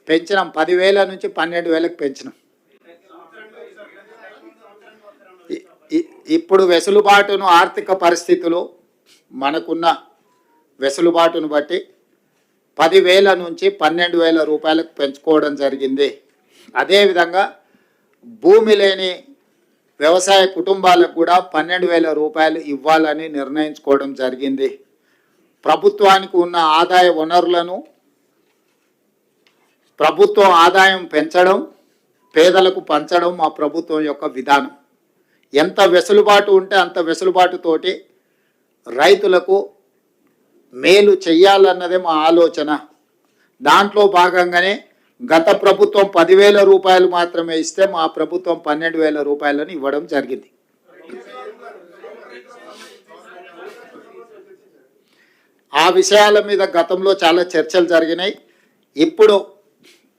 పెంచినాం, 10,000 నుంచి 12,000కి పెంచినాం. ఇప్పుడు వెసులుబాటును, ఆర్థిక పరిస్థితులు మనకున్న వెసులుబాటును బట్టి 10,000 నుంచి 12,000 రూపాయలకు పెంచుకోవడం జరిగింది. అదేవిధంగా భూమి లేని వ్యవసాయ కుటుంబాలకు కూడా 12,000 రూపాయలు ఇవ్వాలని నిర్ణయించుకోవడం జరిగింది. ప్రభుత్వానికి ఉన్న ఆదాయ వనరులను ప్రభుత్వం ఆదాయం పెంచడం, పేదలకు పంచడం మా ప్రభుత్వం యొక్క విధానం. ఎంత వెసులుబాటు ఉంటే అంత వెసులుబాటుతోటి రైతులకు మేలు చెయ్యాలన్నదే మా ఆలోచన. దాంట్లో భాగంగానే గత ప్రభుత్వం 10,000 రూపాయలు మాత్రమే ఇస్తే మా ప్రభుత్వం 12,000 రూపాయలను ఇవ్వడం జరిగింది. ఆ విషయాల మీద గతంలో చాలా చర్చలు జరిగినాయి. ఇప్పుడు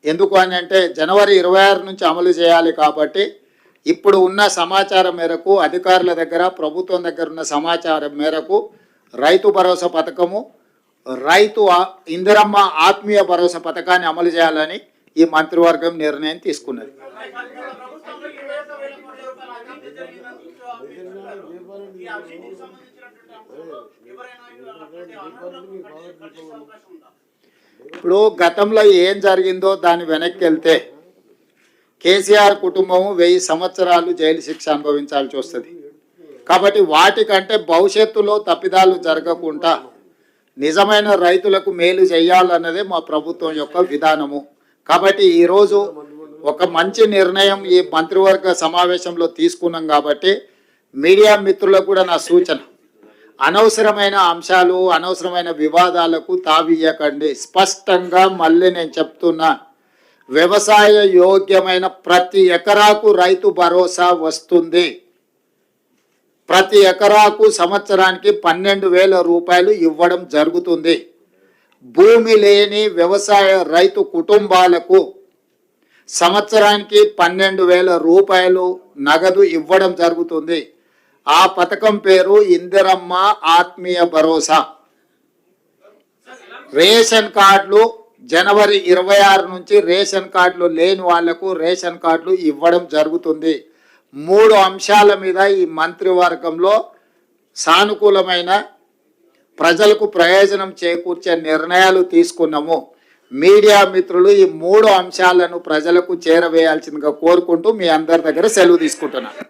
ఎందుకు అని అంటే జనవరి 26 నుంచి అమలు చేయాలి కాబట్టి ఇప్పుడు ఉన్న సమాచారం మేరకు, అధికారుల దగ్గర, ప్రభుత్వం దగ్గర ఉన్న సమాచారం మేరకు రైతు భరోసా పథకము, రైతు ఇందిరమ్మ ఆత్మీయ భరోసా పథకాన్ని అమలు చేయాలని ఈ మంత్రివర్గం నిర్ణయం తీసుకున్నది. ఇప్పుడు గతంలో ఏం జరిగిందో దాని వెనక్కి వెళ్తే కేసీఆర్ కుటుంబము 1000 సంవత్సరాలు జైలు శిక్ష అనుభవించాల్సి వస్తుంది. కాబట్టి వాటికంటే భవిష్యత్తులో తప్పిదాలు జరగకుండా నిజమైన రైతులకు మేలు చేయాలన్నదే మా ప్రభుత్వం యొక్క విధానము. కాబట్టి ఈరోజు ఒక మంచి నిర్ణయం ఈ మంత్రివర్గ సమావేశంలో తీసుకున్నాం. కాబట్టి మీడియా మిత్రులకు కూడా నా సూచన, అనవసరమైన అంశాలు, అనవసరమైన వివాదాలకు తావియ్యకండి. స్పష్టంగా మళ్ళీ నేను చెప్తున్నా, వ్యవసాయ యోగ్యమైన ప్రతి ఎకరాకు రైతు భరోసా వస్తుంది. ప్రతి ఎకరాకు సంవత్సరానికి 12,000 రూపాయలు ఇవ్వడం జరుగుతుంది. భూమి లేని వ్యవసాయ రైతు కుటుంబాలకు సంవత్సరానికి 12,000 రూపాయలు నగదు ఇవ్వడం జరుగుతుంది. ఆ పథకం పేరు ఇందిరమ్మ ఆత్మీయ భరోసా. రేషన్ కార్డులు జనవరి 26 నుంచి రేషన్ కార్డులు లేని వాళ్లకు రేషన్ కార్డులు ఇవ్వడం జరుగుతుంది. 3 అంశాల మీద ఈ మంత్రివర్గంలో సానుకూలమైన, ప్రజలకు ప్రయోజనం చేకూర్చే నిర్ణయాలు తీసుకున్నాము. మీడియా మిత్రులు ఈ 3 అంశాలను ప్రజలకు చేరవేయాల్సిందిగా కోరుకుంటూ మీ అందరి దగ్గర సెలవు తీసుకుంటున్నాను.